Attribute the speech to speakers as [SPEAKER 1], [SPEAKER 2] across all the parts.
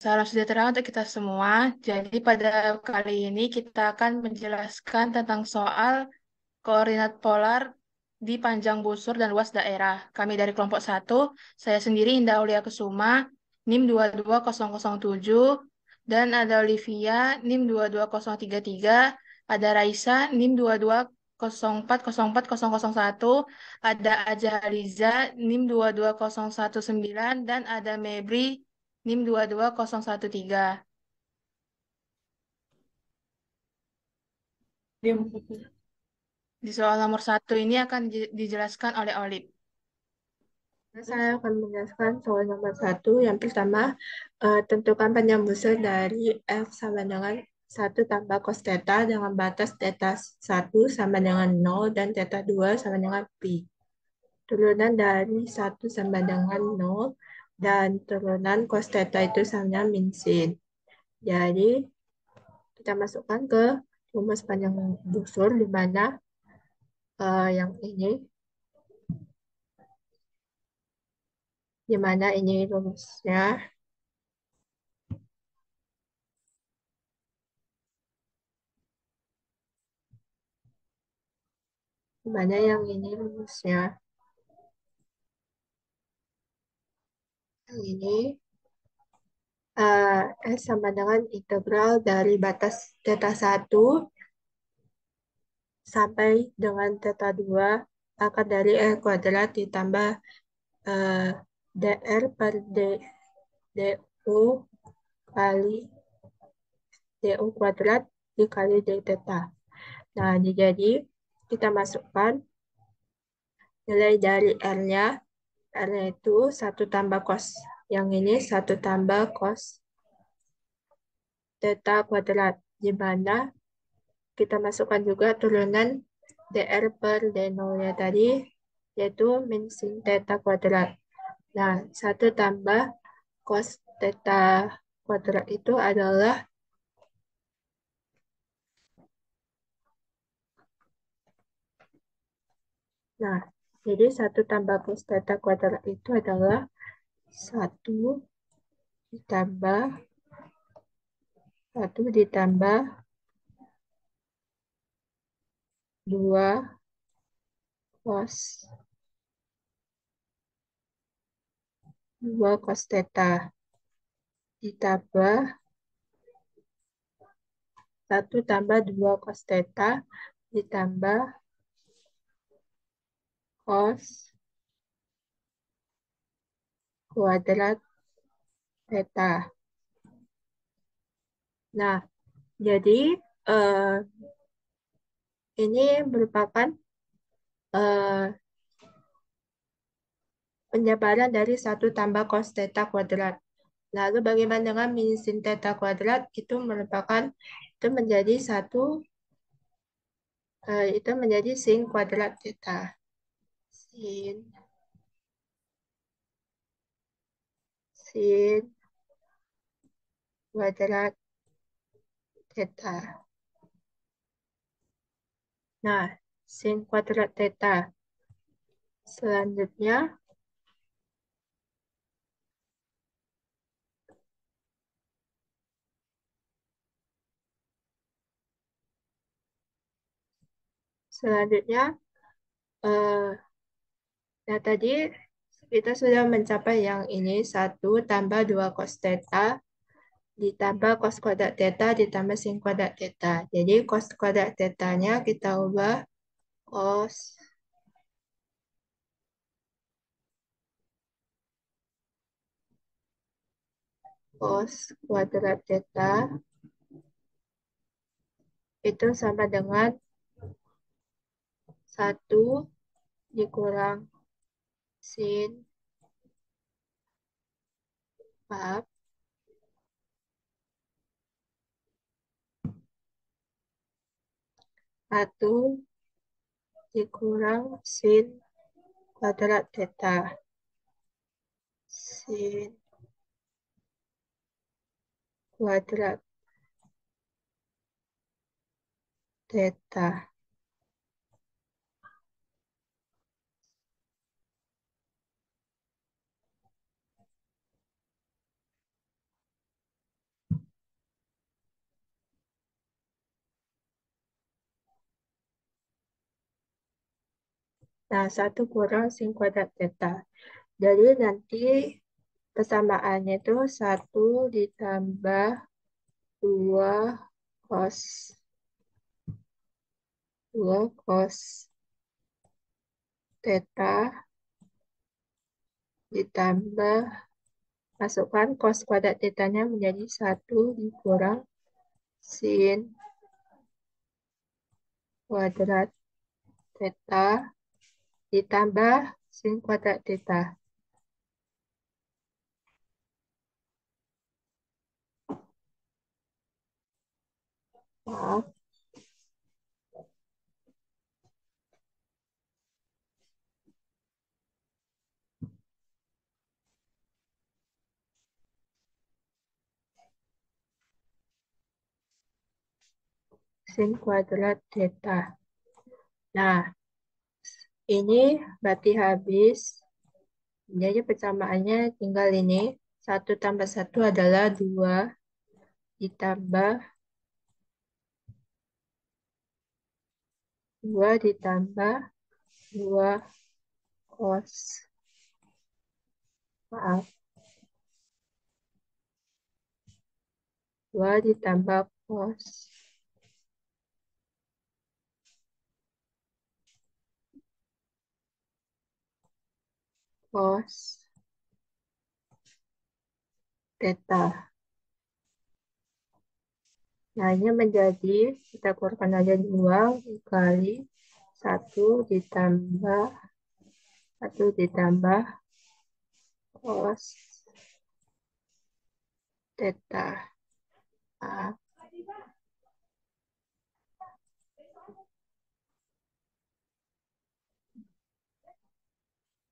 [SPEAKER 1] Salam sejahtera untuk kita semua. Jadi pada kali ini kita akan menjelaskan tentang soal koordinat polar di panjang busur dan luas daerah. Kami dari kelompok satu, saya sendiri Indah Aulia Kesuma, NIM 22007, dan ada Olivia, NIM 22033, ada Raisa, NIM 22040401, ada Aja Haliza, NIM 22019, dan ada Mebri, NIM 22013. Di soal nomor satu ini akan dijelaskan oleh Olip.
[SPEAKER 2] Saya akan menjelaskan soal nomor satu. Yang pertama, tentukan panjang busur dari F sama dengan 1 tambah cos theta dengan batas theta 1 sama dengan 0 dan theta 2 sama dengan pi. Turunan dari 1 sama dengan 0 dan turunan cos theta itu sama dengan min sin. Jadi, kita masukkan ke rumus panjang busur di mana yang ini, rumusnya. Mana yang ini rumusnya? Yang ini S sama dengan integral dari batas theta 1 sampai dengan theta 2 akar dari R kuadrat ditambah eh, dr per du kali du kuadrat dikali d theta. Nah, jadi kita masukkan nilai dari R-nya. R-nya itu 1 tambah cos. Yang ini 1 tambah cos theta kuadrat. Di mana kita masukkan juga turunan dr per d0-nya tadi, yaitu min sin theta kuadrat. Nah, 1 tambah cos theta kuadrat itu adalah, nah, jadi 1 tambah cos theta kuadrat itu adalah 1 ditambah 1 ditambah 2 cos 2 cos theta ditambah 1 tambah 2 cos theta ditambah cos kuadrat theta. Nah, jadi eh, ini merupakan eh, penjabaran dari 1 tambah cos theta kuadrat. Lalu bagaimana dengan min sin theta kuadrat? Itu menjadi itu menjadi sin kuadrat theta. Sin sin kuadrat theta. Nah, sin kuadrat theta. Selanjutnya, selanjutnya, eh, nah tadi kita sudah mencapai yang ini 1 tambah 2 cos theta ditambah cos kuadrat theta ditambah sin kuadrat theta. Jadi cos kuadrat theta-nya kita ubah cos cos kuadrat theta itu sama dengan 1 dikurang sin, maaf, 1 dikurang sin kuadrat theta. Sin kuadrat theta. Nah, satu kurang sin kuadrat theta. Jadi nanti persamaannya itu satu ditambah 2 cos 2 cos theta ditambah masukkan cos kuadrat tetanya menjadi satu dikurang sin kuadrat theta ditambah sin kuadrat theta. Maaf, sin kuadrat theta. Nah, ini berarti habis. Jadi persamaannya tinggal ini. Satu tambah satu adalah 2 ditambah 2 ditambah 2 cos. Maaf, 2 ditambah cos theta. Nah, ini menjadi, kita keluarkan aja 2 kali ditambah 1 ditambah cos theta. Ah,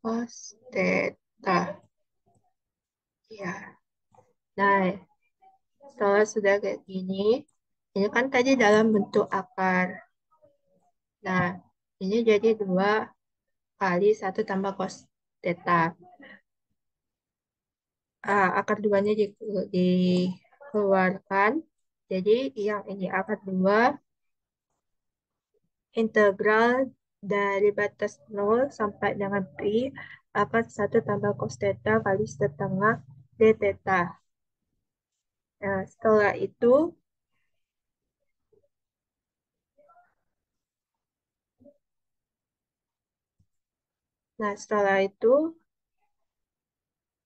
[SPEAKER 2] cos theta. Ya. Nah, setelah sudah kayak gini, ini kan tadi dalam bentuk akar. Nah, ini jadi 2 kali 1 tambah cos theta. Akar duanya dikeluarkan. Jadi yang ini akar 2 integral dari batas 0 sampai dengan pi akar 1 tambah cos theta kali setengah d theta. Nah, setelah itu,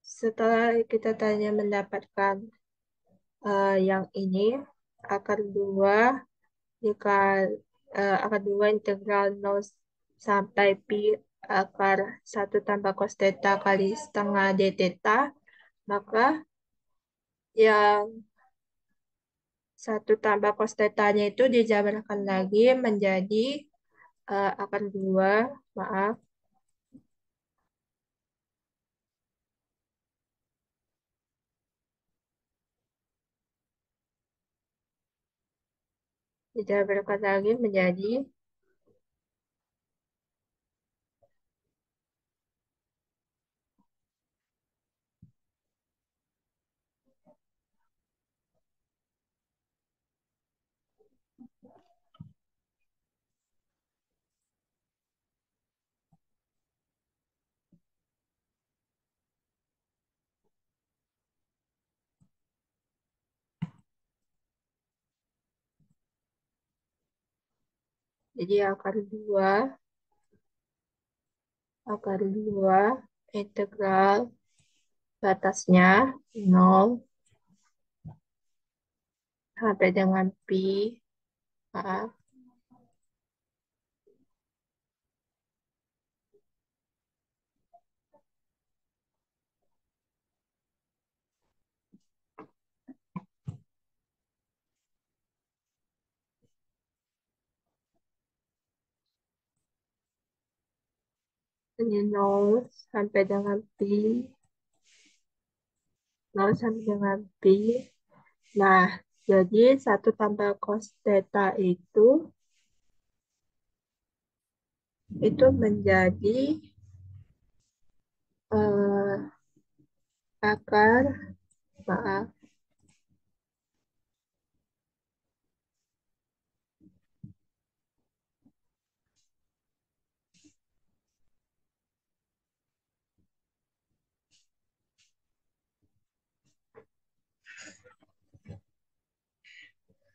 [SPEAKER 2] setelah kita tanya mendapatkan yang ini, akar 2 dikali akar 2 integral 0 sampai pi akar 1 tambah cos theta kali setengah d theta, maka yang 1 tambah cos theta-nya itu dijabarkan lagi menjadi akar 2, maaf, dijabarkan lagi menjadi akar 2 integral batasnya 0 sampai dengan pi, maaf, ini 0 sampai dengan pi, 0 sampai dengan pi. Nah, jadi 1 tambah cos theta itu menjadi eh, akar, maaf,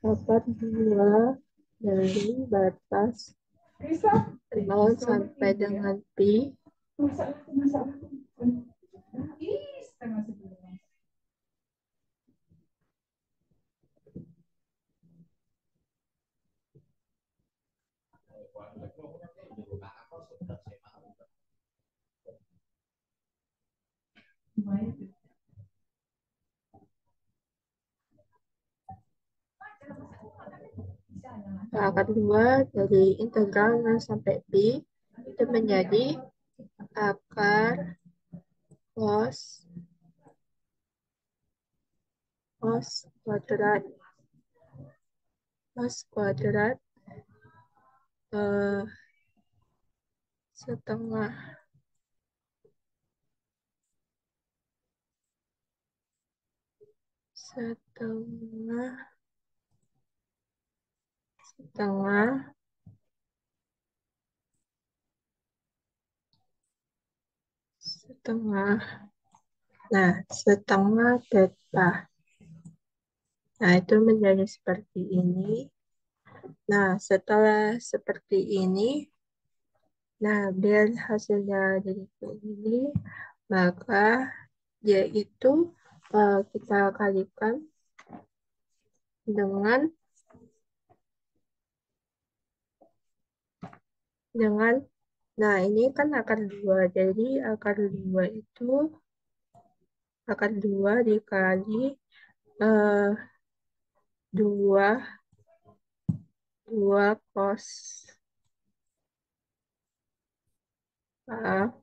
[SPEAKER 2] dapat 2 dari batas 0 sampai dengan pi. Akar 2 dari integral 0 sampai pi itu menjadi akar cos cos kuadrat cos kuadrat eh, setengah setengah setengah setengah. Nah, setengah theta. Nah, itu menjadi seperti ini. Nah, setelah seperti ini, nah, biar hasilnya jadi kayak gini, maka yaitu kita kalikan dengan dengan nah ini kan akar 2, jadi akar 2 itu akar 2 dikali eh, 2 2 cos maaf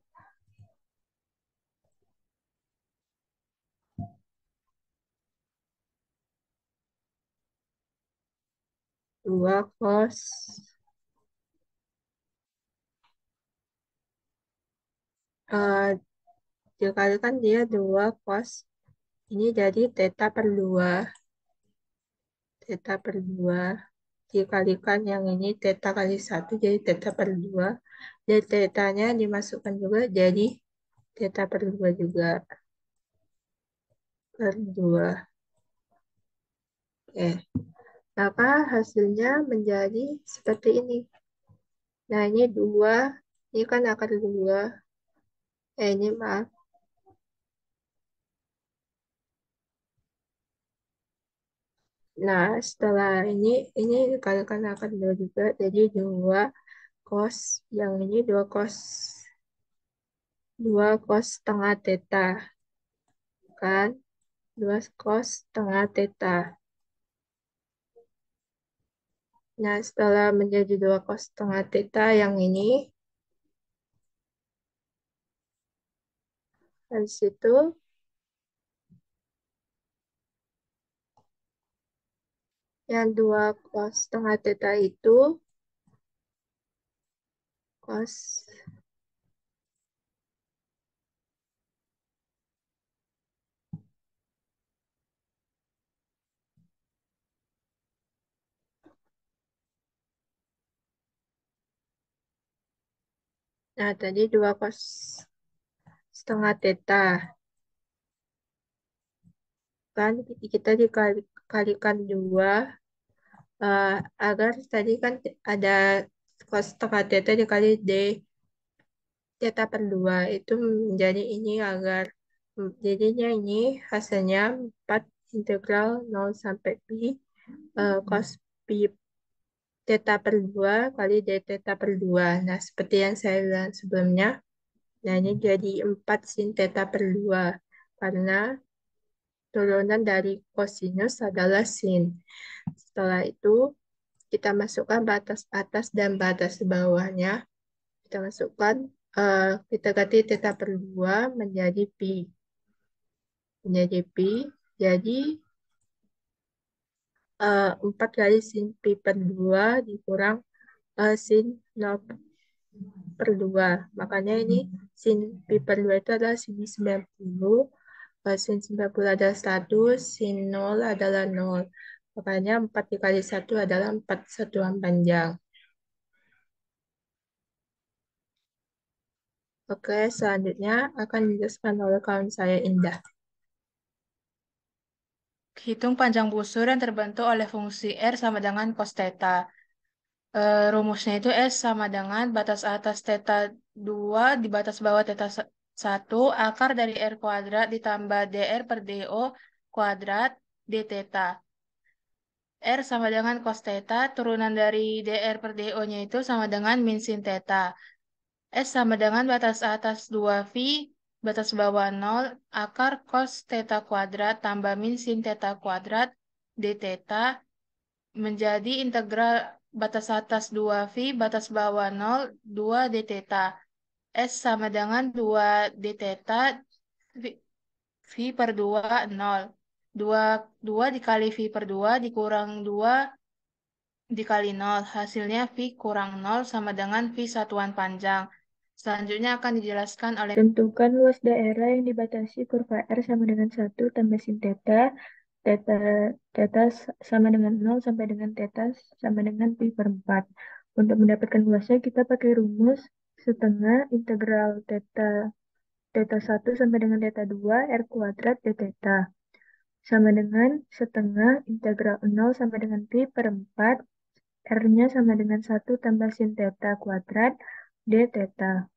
[SPEAKER 2] 2 cos eh, dikalikan dia 2 cos ini jadi theta per 2 theta per 2 dikalikan yang ini theta kali 1 jadi theta per 2 dan tetanya dimasukkan juga jadi theta per 2 juga per 2. Oke, maka hasilnya menjadi seperti ini. Nah, ini 2, ini kan akar 2. Ini maaf. Nah, setelah ini dikalikan akar 2 juga, jadi 2 cos, yang ini 2 cos setengah theta, kan? 2 cos setengah theta. Nah, setelah menjadi 2 cos setengah theta yang ini, dari situ, yang 2 cos setengah theta itu, cos, nah tadi 2 cos setengah theta, kan kita dikalikan 2, agar tadi kan ada cos setengah theta dikali d theta per 2 itu menjadi ini agar jadinya ini hasilnya 4 integral 0 sampai pi cos pi theta per 2 kali d theta per 2. Nah, seperti yang saya bilang sebelumnya, nah ini jadi 4 sin theta per 2 karena turunan dari kosinus adalah sin. Setelah itu kita masukkan batas atas dan batas bawahnya. Kita masukkan, kita ganti theta per 2 menjadi pi. Menjadi pi, jadi 4 kali sin pi per 2 dikurang sin 0 per 2. Makanya ini sin pi per 2 itu adalah sin 90. Sin 90 adalah 1, sin 0 adalah 0. Makanya 4 dikali 1 adalah 4 satuan panjang. Oke, selanjutnya akan dijelaskan oleh kawan saya Indah.
[SPEAKER 1] Hitung panjang busur yang terbentuk oleh fungsi R sama dengan cos theta. Rumusnya itu S sama dengan batas atas theta 2 di batas bawah theta 1 akar dari R kuadrat ditambah DR per DO kuadrat D theta. R sama dengan cos theta, turunan dari DR per DO-nya itu sama dengan min sin theta. S sama dengan batas atas 2V, batas bawah 0, akar cos theta kuadrat tambah min sin theta kuadrat D theta menjadi integral batas atas 2V, batas bawah 0, 2 D theta. S sama dengan 2 D theta, V, V per 2, 0. 2, 2 dikali V per 2 dikurang 2 dikali 0. Hasilnya V kurang 0 sama dengan V satuan panjang. Selanjutnya akan dijelaskan oleh
[SPEAKER 2] Tentukan luas daerah yang dibatasi kurva R sama dengan 1 tambah sin theta, theta, theta sama dengan 0 sampai dengan theta sama dengan pi per 4. Untuk mendapatkan luasnya kita pakai rumus setengah integral theta, theta 1 sampai dengan theta 2 R kuadrat d theta sama dengan setengah integral 0 sampai dengan pi per 4 R-nya sama dengan 1 tambah sin theta kuadrat d theta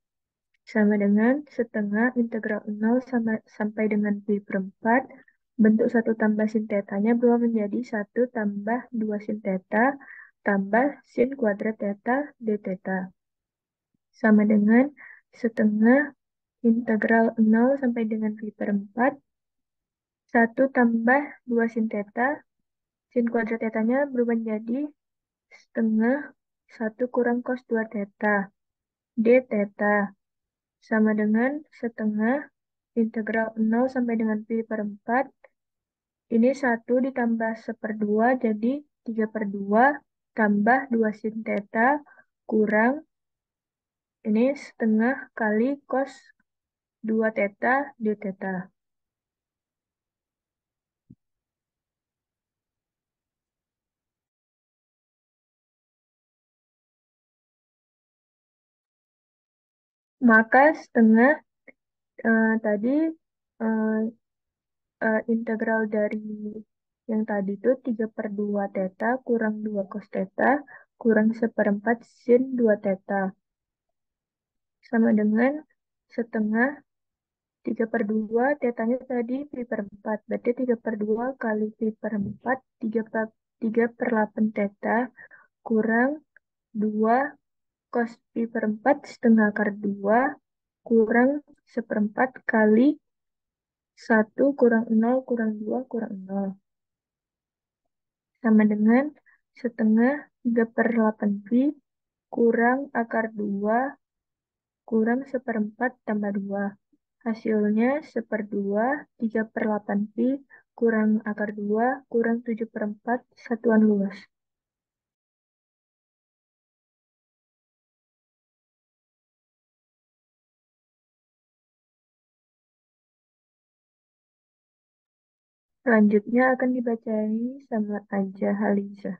[SPEAKER 2] sama dengan setengah integral 0 sampai dengan pi per 4 bentuk 1 tambah sin tetanya berubah menjadi 1 tambah 2 sin theta tambah sin kuadrat theta d theta sama dengan setengah integral 0 sampai dengan pi per 4 1 tambah 2 sin theta sin kuadrat tetanya berubah menjadi setengah 1 kurang cos 2 theta d theta sama dengan setengah integral 0 sampai dengan pi per 4. Ini 1 ditambah seperdua jadi 3 per 2 tambah 2 sin theta kurang ini setengah kali cos 2 theta d theta. Maka setengah tadi eh, integral dari yang tadi itu 3 per 2 theta kurang 2 cos theta kurang seperempat sin 2 theta. Sama dengan setengah 3 per 2, tetanya tadi pi per 4. Berarti 3 per 2 kali pi per 4, 3 per 8 theta kurang 2 cos pi per 4 setengah akar 2 kurang seperempat kali 1 kurang 0 kurang 2 kurang 0. Sama dengan setengah 3 per 8 pi kurang akar 2 kurang seperempat tambah 2. Hasilnya seperdua 3 per 8 pi kurang akar 2 kurang 7 per 4 satuan luas. Selanjutnya akan dibacai sama Aja Haliza.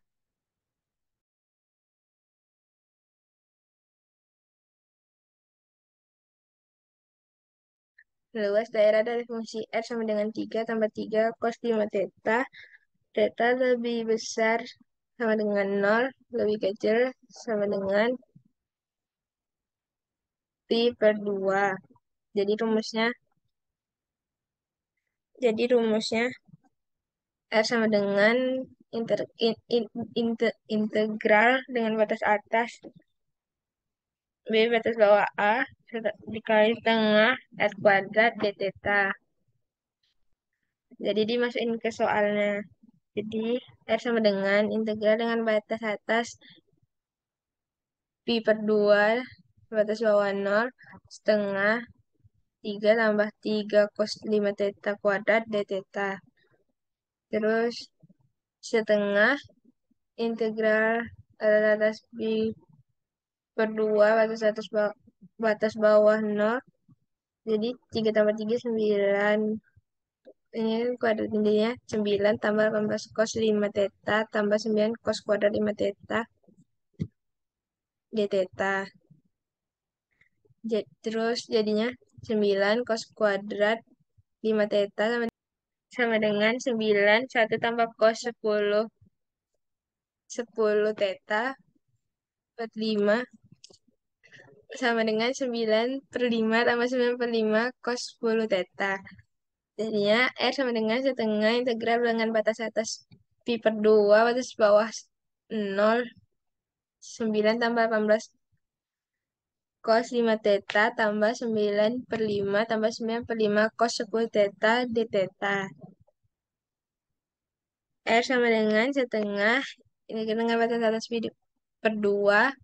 [SPEAKER 3] Luas daerah dari fungsi R sama dengan 3 tambah 3 cos 5 theta. Theta lebih besar sama dengan 0, lebih kecil sama dengan pi per 2. Jadi rumusnya jadi rumusnya R sama dengan integral dengan batas atas B batas bawah A dikali setengah R kuadrat d theta. Jadi dimasukin ke soalnya. Jadi R sama dengan integral dengan batas atas pi per 2 batas bawah 0 setengah 3 tambah 3 cos 5 theta kuadrat d theta. Terus setengah integral atas pi per 2 batas bawah 0. Jadi 3 tambah 3 9. Ini kuadrat intinya 9 tambah 18 cos 5 theta tambah 9 cos kuadrat 5 theta d theta. Terus jadinya 9 cos kuadrat 5 theta sama sama dengan 9, 1 tambah cos 10, 10 theta per 5 sama dengan 9 per 5 tambah 9 per 5 cos 10 theta. Jadinya R sama dengan setengah integral dengan batas atas pi per 2, batas bawah 0, 9 tambah 18 cos 5 theta tambah 9 per 5 tambah 9 per 5 cos 10 theta d theta. R sama dengan setengah integral dengan batas atas pi per 2,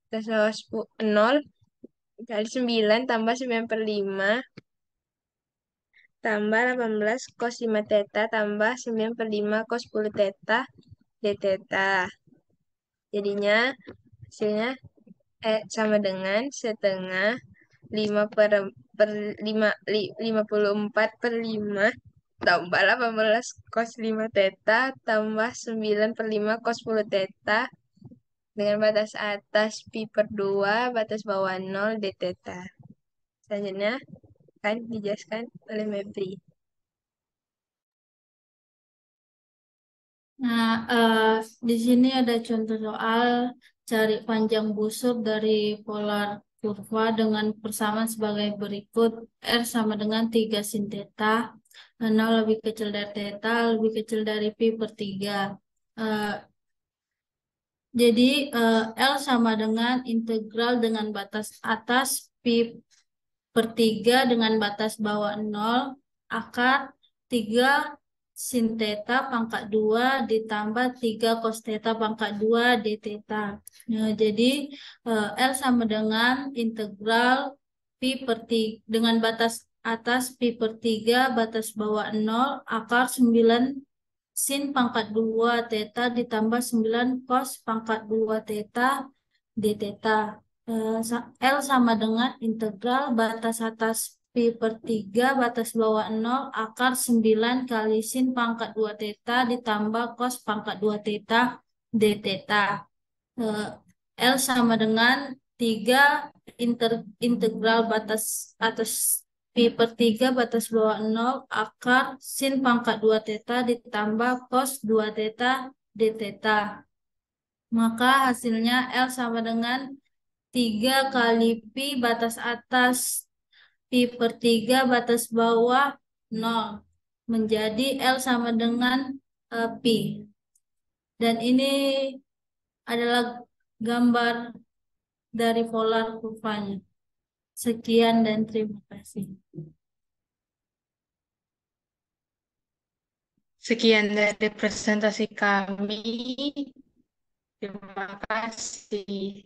[SPEAKER 3] batas bawah 0, kali 9 tambah 9 per 5 tambah 18 cos 5 theta tambah 9 per 5 cos 10 theta d theta. Jadinya hasilnya sama dengan setengah 5 per 5, 54 per 5 tambah 18 cos 5 theta tambah 9 per 5 cos 10 theta dengan batas atas pi per 2, batas bawah 0 d theta. Selanjutnya akan dijelaskan oleh Mebri.
[SPEAKER 4] Nah, di sini ada contoh soal cari panjang busur dari polar kurva dengan persamaan sebagai berikut. R sama dengan 3 sin theta, 0 lebih kecil dari theta, lebih kecil dari pi per 3. Jadi L sama dengan integral dengan batas atas pi per 3 dengan batas bawah 0 akar 3 sin theta pangkat 2 ditambah 3 cos theta pangkat 2 d theta. Nah, jadi L sama dengan integral pi per 3 dengan batas atas pi per 3 batas bawah 0 akar 9 sin pangkat 2 theta ditambah 9 cos pangkat 2 theta d theta. L sama dengan integral batas atas pi per 3 batas bawah 0 akar 9 kali sin pangkat 2 theta ditambah cos pangkat 2 theta d theta. Eh, L sama dengan 3 integral batas atas pi per 3 batas bawah 0 akar sin pangkat 2 theta ditambah cos 2 theta d theta. Maka hasilnya L sama dengan 3 kali pi batas atas pi per 3 batas bawah 0 menjadi L sama dengan pi. Dan ini adalah gambar dari polar kurvanya. Sekian dan terima kasih.
[SPEAKER 1] Sekian dari presentasi kami. Terima kasih.